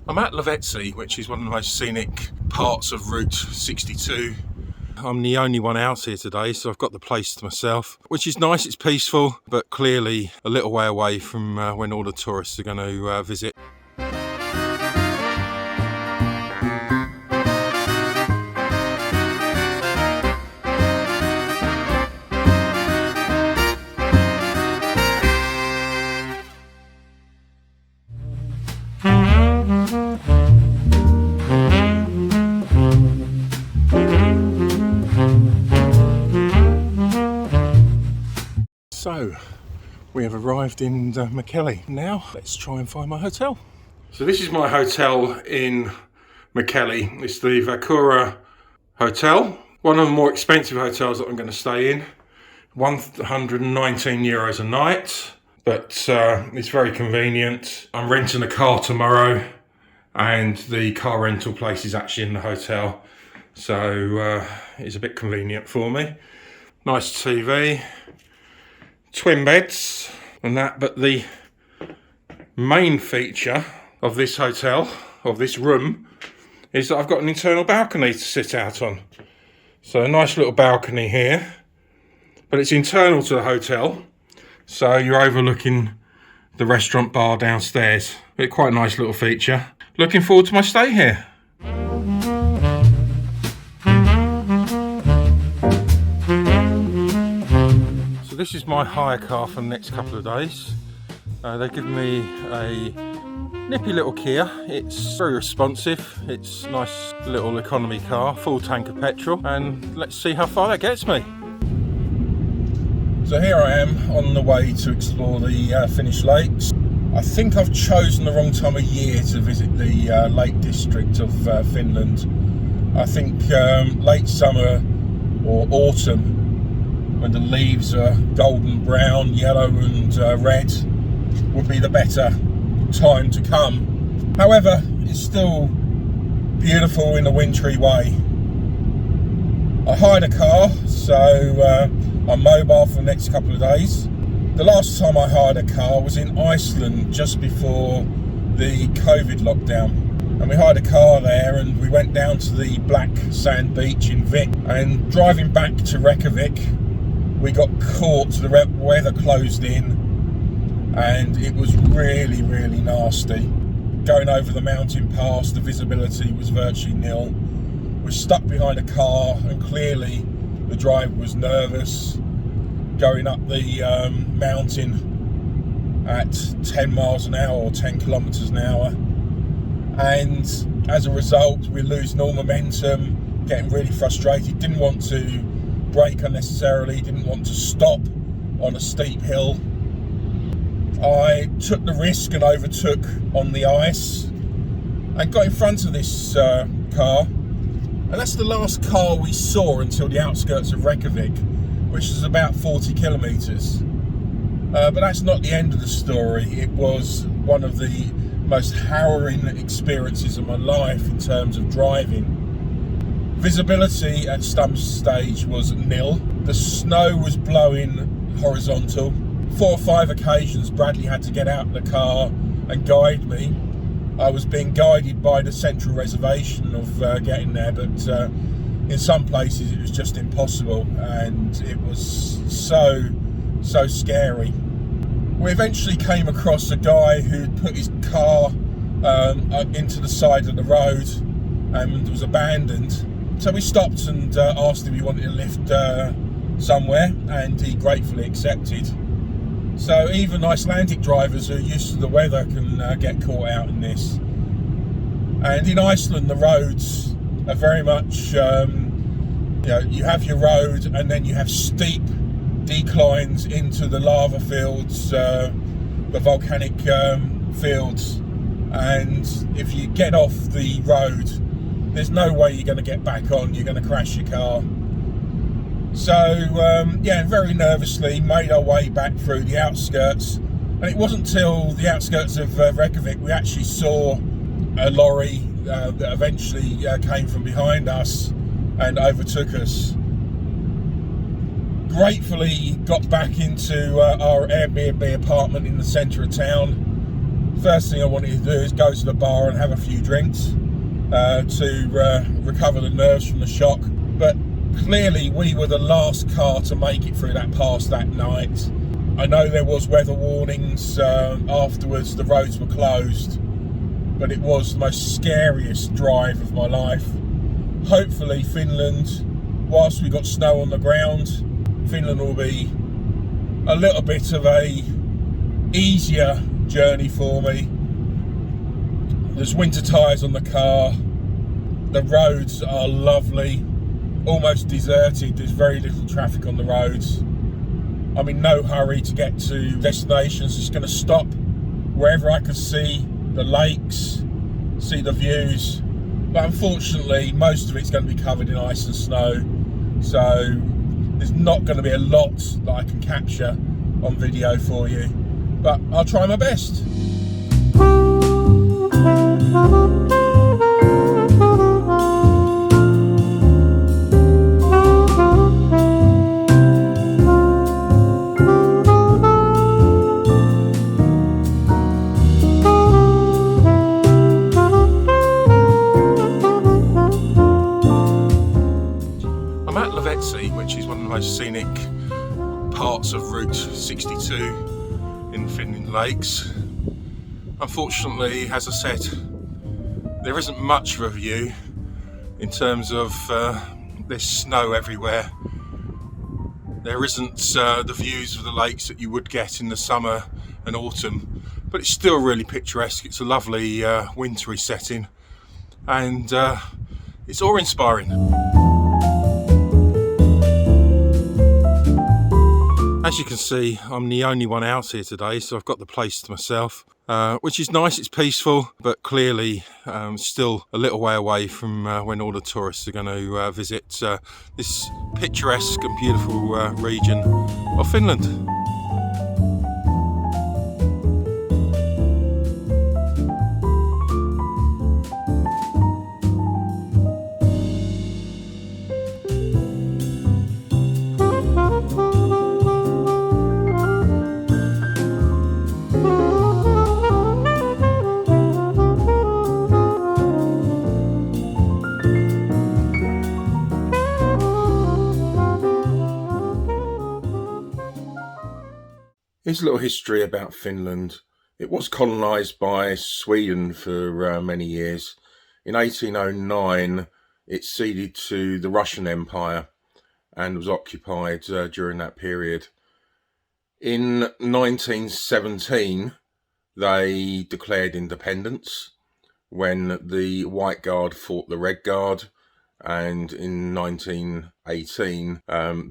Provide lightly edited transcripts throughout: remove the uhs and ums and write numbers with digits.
I'm at Lietvesi, which is one of the most scenic parts of Route 62. I'm the only one out here today, so I've got the place to myself, which is nice. It's peaceful, but clearly a little way away from when all the tourists are going to visit. So, we have arrived in Mikkeli. Now, let's try and find my hotel. So this is my hotel in Mikkeli. It's the Vaakuna Hotel. One of the more expensive hotels that I'm going to stay in. €119 a night, but it's very convenient. I'm renting a car tomorrow, and the car rental place is actually in the hotel. So it's a bit convenient for me. Nice TV. Twin beds and that, but the main feature of this hotel, of this room, is that I've got an internal balcony to sit out on. So a nice little balcony here, but it's internal to the hotel, so you're overlooking the restaurant bar downstairs. But quite a nice little feature. Looking forward to my stay here. So this is my hire car for the next couple of days. They've given me a nippy little Kia. It's very responsive. It's a nice little economy car, full tank of petrol, and let's see how far that gets me. So here I am on the way to explore the Finnish Lakes. I think I've chosen the wrong time of year to visit the Lake District of Finland. I think late summer or autumn, when the leaves are golden brown, yellow and red, would be the better time to come. However, it's still beautiful in a wintry way. I hired a car, so I'm mobile for the next couple of days. The last time I hired a car was in Iceland, just before the COVID lockdown. And we hired a car there, and we went down to the black sand beach in Vik. And driving back to Reykjavik, we got caught, the weather closed in, and it was really, really nasty. Going over the mountain pass, the visibility was virtually nil. We're stuck behind a car, and clearly the driver was nervous, going up the mountain at 10 miles an hour or 10 kilometers an hour. And as a result, we're losing all momentum, getting really frustrated, didn't want to brake unnecessarily, didn't want to stop on a steep hill. I took the risk and overtook on the ice and got in front of this car, and that's the last car we saw until the outskirts of Reykjavik, which is about 40 kilometres. But that's not the end of the story. It was one of the most harrowing experiences of my life in terms of driving. Visibility at some stage was nil. The snow was blowing horizontal. 4 or 5 occasions Bradley had to get out of the car and guide me. I was being guided by the central reservation of getting there, but in some places it was just impossible, and it was so scary. We eventually came across a guy who'd put his car into the side of the road and was abandoned. So we stopped and asked if he wanted to lift somewhere, and he gratefully accepted. So even Icelandic drivers who are used to the weather can get caught out in this. And in Iceland, the roads are very much, you have your road, and then you have steep declines into the lava fields, the volcanic fields. And if you get off the road, there's no way you're going to get back on. You're going to crash your car. So very nervously made our way back through the outskirts, and it wasn't till the outskirts of Reykjavik we actually saw a lorry that eventually came from behind us and overtook us. Gratefully got back into our Airbnb apartment in the centre of town, First thing I wanted to do is go to the bar and have a few drinks to recover the nerves from the shock. But clearly we were the last car to make it through that pass that night. I know there was weather warnings afterwards, the roads were closed, but it was the most scariest drive of my life. Hopefully Finland, whilst we got snow on the ground, Finland will be a little bit of a easier journey for me. There's winter tyres on the car, the roads are lovely, almost deserted, there's very little traffic on the roads. I'm in no hurry to get to destinations, just going to stop wherever I can see the lakes, see the views, but unfortunately most of it's going to be covered in ice and snow, so there's not going to be a lot that I can capture on video for you, but I'll try my best. I'm at Lietvesi, which is one of the most scenic parts of Route 62 in Finnish Lakes. Unfortunately, as I said, there isn't much of a view in terms of there's snow everywhere. There isn't the views of the lakes that you would get in the summer and autumn, but it's still really picturesque. It's a lovely wintry setting, and it's awe-inspiring. As you can see, I'm the only one out here today, so I've got the place to myself, which is nice. It's peaceful, but clearly still a little way away from when all the tourists are going to visit this picturesque and beautiful region of Finland. Here's a little history about Finland. It was colonised by Sweden for many years. In 1809, it ceded to the Russian Empire and was occupied during that period. In 1917, they declared independence when the White Guard fought the Red Guard, and in 1918,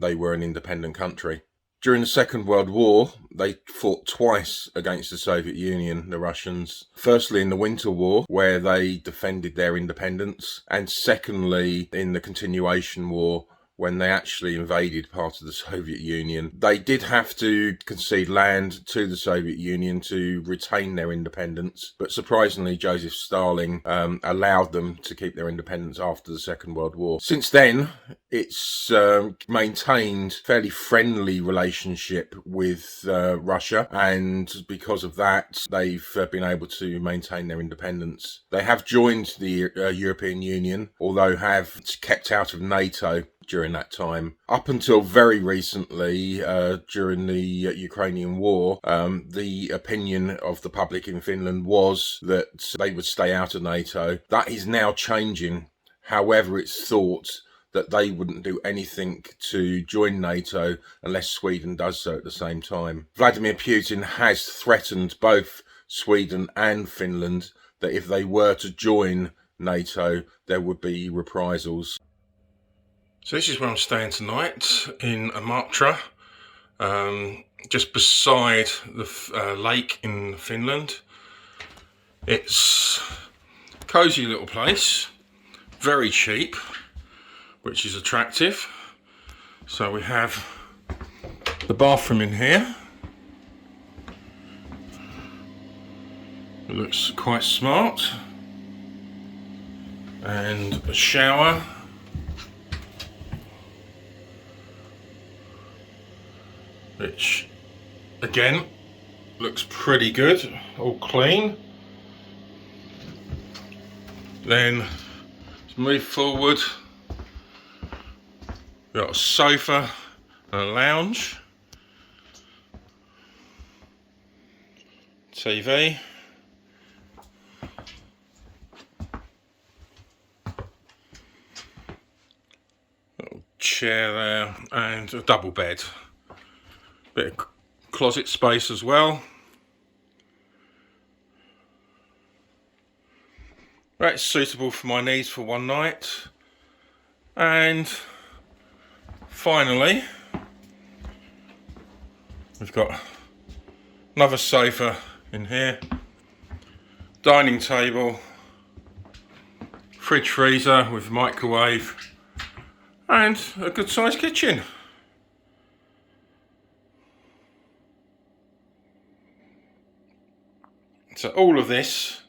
they were an independent country. During the Second World War, they fought twice against the Soviet Union, the Russians. Firstly in the Winter War, where they defended their independence, and secondly in the Continuation War, when they actually invaded part of the Soviet Union. They did have to concede land to the Soviet Union to retain their independence, but surprisingly Joseph Stalin allowed them to keep their independence after the Second World War. Since then, it's maintained fairly friendly relationship with Russia, and because of that, they've been able to maintain their independence. They have joined the European Union, although have kept out of NATO during that time. Up until very recently, during the Ukrainian war, the opinion of the public in Finland was that they would stay out of NATO. That is now changing. However, it's thought that they wouldn't do anything to join NATO unless Sweden does so at the same time. Vladimir Putin has threatened both Sweden and Finland that if they were to join NATO, there would be reprisals. So this is where I'm staying tonight, in Imatra, just beside the lake in Finland. It's a cosy little place, very cheap, which is attractive. So we have the bathroom in here. It looks quite smart. And a shower. Which, again, looks pretty good, all clean. Then let's move forward. We've got a sofa and a lounge, TV, little chair there, and a double bed. Bit of closet space as well. That's suitable for my needs for one night. And finally, we've got another sofa in here, dining table, fridge freezer with microwave, and a good sized kitchen. So all of this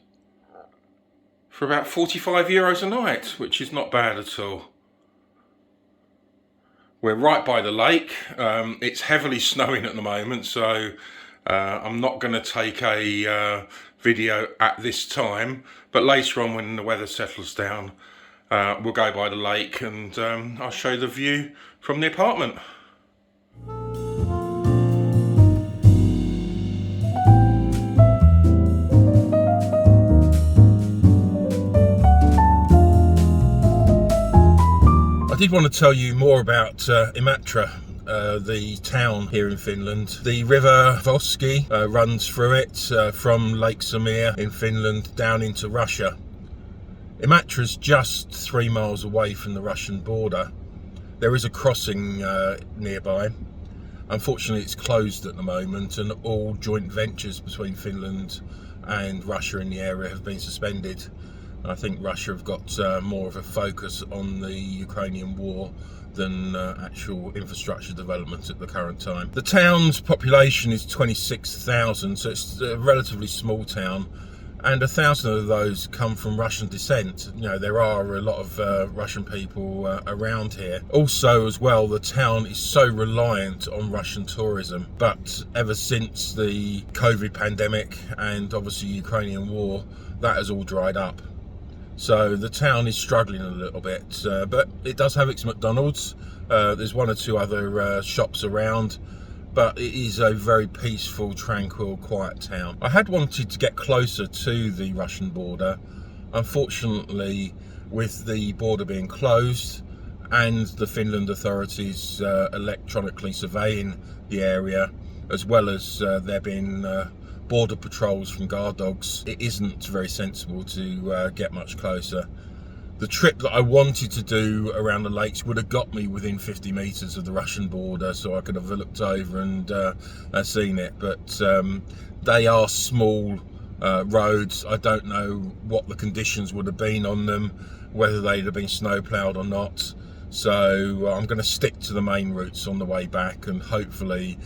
for about €45 a night, which is not bad at all. We're right by the lake. It's heavily snowing at the moment, so I'm not going to take a video at this time, but later on when the weather settles down, we'll go by the lake and I'll show you the view from the apartment. I did want to tell you more about Imatra, the town here in Finland. The river Lietvesi runs through it from Lake Samir in Finland down into Russia. Imatra is just 3 miles away from the Russian border. There is a crossing nearby. Unfortunately, it's closed at the moment, and all joint ventures between Finland and Russia in the area have been suspended. I think Russia have got more of a focus on the Ukrainian war than actual infrastructure development at the current time. The town's population is 26,000, so it's a relatively small town, and 1,000 of those come from Russian descent. You know, there are a lot of Russian people around here. Also, as well, the town is so reliant on Russian tourism, but ever since the COVID pandemic and obviously Ukrainian war, that has all dried up. So the town is struggling a little bit, but it does have its McDonald's. There's 1 or 2 other shops around, but it is a very peaceful, tranquil, quiet town. I had wanted to get closer to the Russian border. Unfortunately, with the border being closed and the Finland authorities electronically surveying the area, as well as there being border patrols from guard dogs, it isn't very sensible to get much closer. The trip that I wanted to do around the lakes would have got me within 50 metres of the Russian border, so I could have looked over and seen it, but they are small roads. I don't know what the conditions would have been on them, whether they'd have been snow ploughed or not. So I'm going to stick to the main routes on the way back and hopefully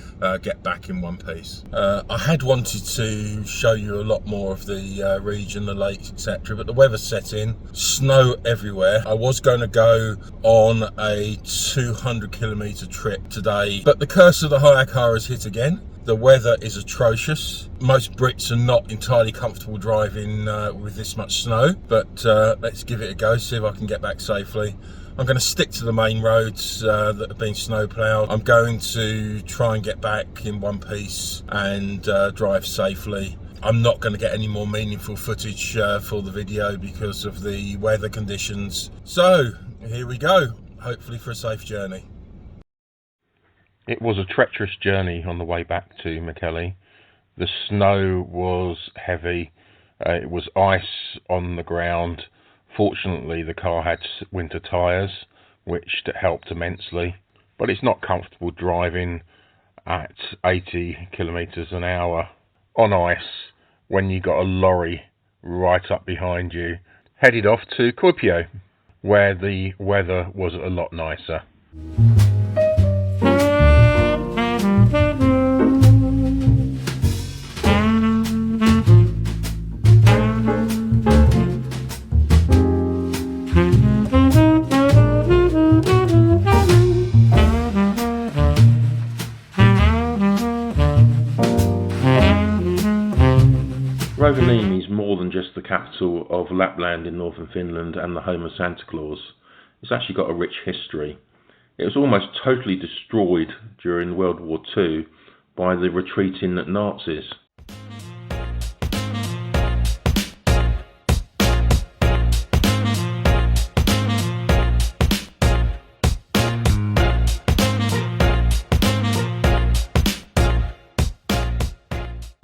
get back in one piece. I had wanted to show you a lot more of the region, the lakes, etc., but the weather set in, snow everywhere. I was going to go on a 200-kilometre trip today, but the curse of the hire car has hit again. The weather is atrocious. Most Brits are not entirely comfortable driving with this much snow, but let's give it a go, see if I can get back safely. I'm going to stick to the main roads that have been snow ploughed. I'm going to try and get back in one piece and drive safely. I'm not going to get any more meaningful footage for the video because of the weather conditions. So here we go, hopefully for a safe journey. It was a treacherous journey on the way back to Mikkeli. The snow was heavy, it was ice on the ground. Fortunately, the car had winter tyres, which helped immensely, but it's not comfortable driving at 80 kilometres an hour on ice when you got a lorry right up behind you. Headed off to Kuopio, where the weather was a lot nicer. capital of Lapland in northern Finland and the home of Santa Claus. It's actually got a rich history. It was almost totally destroyed during World War II by the retreating Nazis.